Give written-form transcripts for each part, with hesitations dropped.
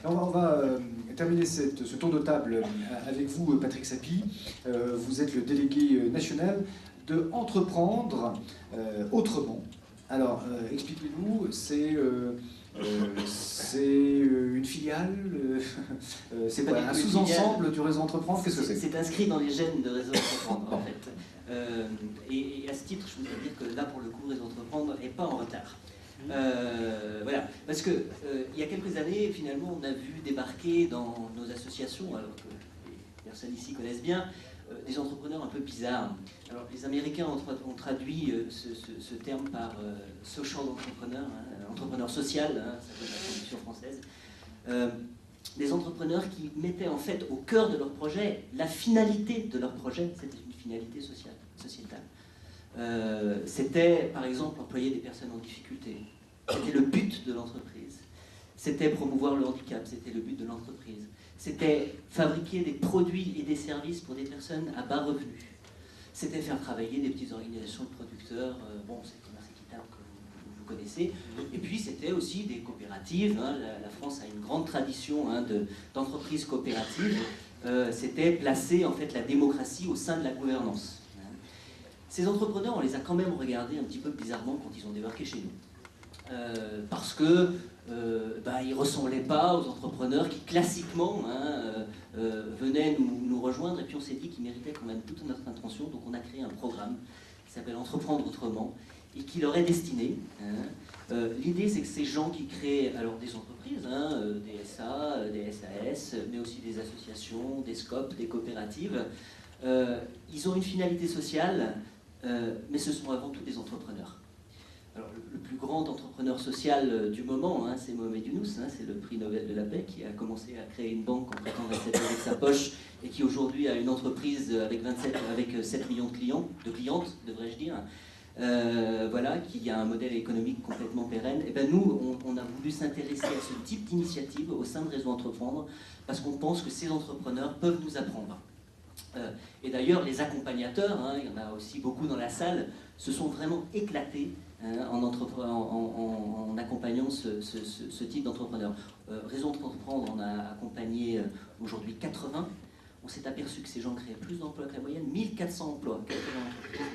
Alors, on va terminer ce tour de table avec vous, Patrick Sapie. Vous êtes le délégué national de Entreprendre autrement. Alors, expliquez-nous, c'est une filiale, c'est quoi, un sous-ensemble du réseau Entreprendre? Qu'est-ce que c'est? C'est inscrit dans les gènes de réseau Entreprendre, en fait. Et à ce titre, je voudrais dire que là, pour le coup, réseau Entreprendre n'est pas en retard. Voilà, parce que il y a quelques années, finalement, on a vu débarquer dans nos associations, alors que les personnes ici connaissent bien, des entrepreneurs un peu bizarres. Alors, les Américains ont traduit ce terme par social entrepreneur, hein, entrepreneur social, hein, ça peut être la traduction française. Des entrepreneurs qui mettaient en fait au cœur de leur projet la finalité de leur projet, c'était une finalité sociétale. C'était par exemple employer des personnes en difficulté, c'était le but de l'entreprise. C'était promouvoir le handicap, c'était le but de l'entreprise. C'était fabriquer des produits et des services pour des personnes à bas revenus. C'était faire travailler des petites organisations de producteurs, bon, c'est le commerce équitable que vous connaissez. Et puis c'était aussi des coopératives, hein, la France a une grande tradition hein, d'entreprises coopératives. C'était placer en fait la démocratie au sein de la gouvernance. Ces entrepreneurs, on les a quand même regardés un petit peu bizarrement quand ils ont débarqué chez nous. Parce que ils ne ressemblaient pas aux entrepreneurs qui classiquement hein, venaient nous rejoindre, et puis on s'est dit qu'ils méritaient quand même toute notre attention, donc on a créé un programme qui s'appelle Entreprendre autrement et qui leur est destiné. Hein. L'idée c'est que ces gens qui créent alors des entreprises, hein, des SA, des SAS, mais aussi des associations, des SCOP, des coopératives, ils ont une finalité sociale, mais ce sont avant tout des entrepreneurs. Alors, le plus grand entrepreneur social du moment, hein, c'est Mohamed Younous, hein, c'est le prix Nobel de la paix qui a commencé à créer une banque en prêtant 27 euros de sa poche et qui aujourd'hui a une entreprise avec 7 millions de clientes, devrais-je dire. Voilà, qui a un modèle économique complètement pérenne. Et ben nous, on a voulu s'intéresser à ce type d'initiative au sein de Réseau Entreprendre parce qu'on pense que ces entrepreneurs peuvent nous apprendre. Et d'ailleurs, les accompagnateurs, hein, il y en a aussi beaucoup dans la salle, se sont vraiment éclatés hein, en accompagnant ce type d'entrepreneurs. Réseau Entreprendre, on a accompagné aujourd'hui 80. On s'est aperçu que ces gens créaient plus d'emplois que la moyenne, 1400 emplois.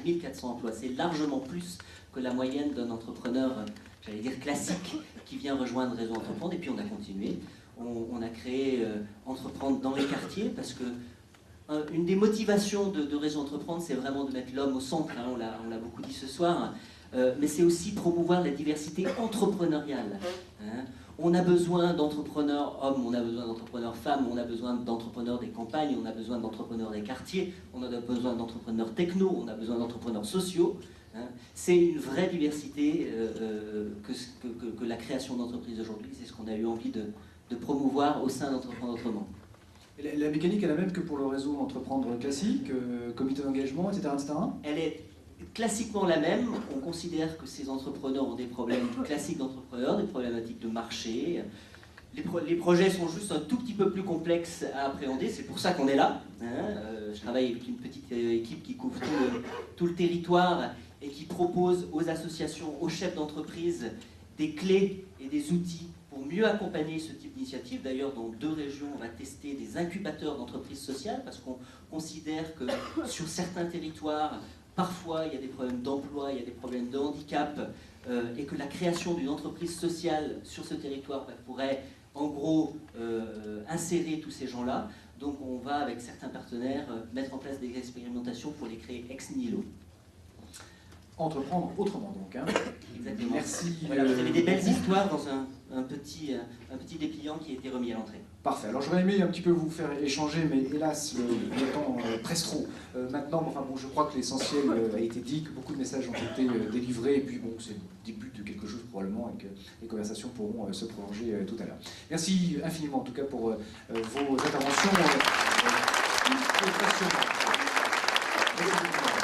1400 emplois, c'est largement plus que la moyenne d'un entrepreneur, j'allais dire classique, qui vient rejoindre Réseau Entreprendre. Et puis on a continué. On a créé Entreprendre dans les quartiers parce que une des motivations de Réseau Entreprendre, c'est vraiment de mettre l'homme au centre, hein, on l'a beaucoup dit ce soir, mais c'est aussi promouvoir la diversité entrepreneuriale. Hein. On a besoin d'entrepreneurs hommes, on a besoin d'entrepreneurs femmes, on a besoin d'entrepreneurs des campagnes, on a besoin d'entrepreneurs des quartiers, on a besoin d'entrepreneurs techno, on a besoin d'entrepreneurs sociaux. Hein. C'est une vraie diversité que la création d'entreprises aujourd'hui, c'est ce qu'on a eu envie de promouvoir au sein d'Entreprendre autrement. La mécanique est la même que pour le réseau Entreprendre classique, comité d'engagement, etc., etc. Elle est classiquement la même. On considère que ces entrepreneurs ont des problèmes classiques d'entrepreneurs, des problématiques de marché. Les projets sont juste un tout petit peu plus complexes à appréhender, c'est pour ça qu'on est là. Hein. Je travaille avec une petite équipe qui couvre tout le territoire et qui propose aux associations, aux chefs d'entreprise, des clés et des outils pour mieux accompagner ce type d'initiative. D'ailleurs, dans 2 régions, on va tester des incubateurs d'entreprises sociales parce qu'on considère que sur certains territoires, parfois, il y a des problèmes d'emploi, il y a des problèmes de handicap et que la création d'une entreprise sociale sur ce territoire pourrait, en gros, insérer tous ces gens-là. Donc, on va, avec certains partenaires, mettre en place des expérimentations pour les créer ex nihilo. Entreprendre autrement, donc. Hein. Exactement. Merci. Voilà, vous avez des belles histoires dans un petit dépliant qui a été remis à l'entrée. Parfait. Alors j'aurais aimé un petit peu vous faire échanger, mais hélas, le temps presse trop. Maintenant, enfin, bon, je crois que l'essentiel a été dit, que beaucoup de messages ont été délivrés, et puis bon, c'est le début de quelque chose probablement, et que les conversations pourront se prolonger tout à l'heure. Merci infiniment en tout cas pour vos interventions. Merci beaucoup.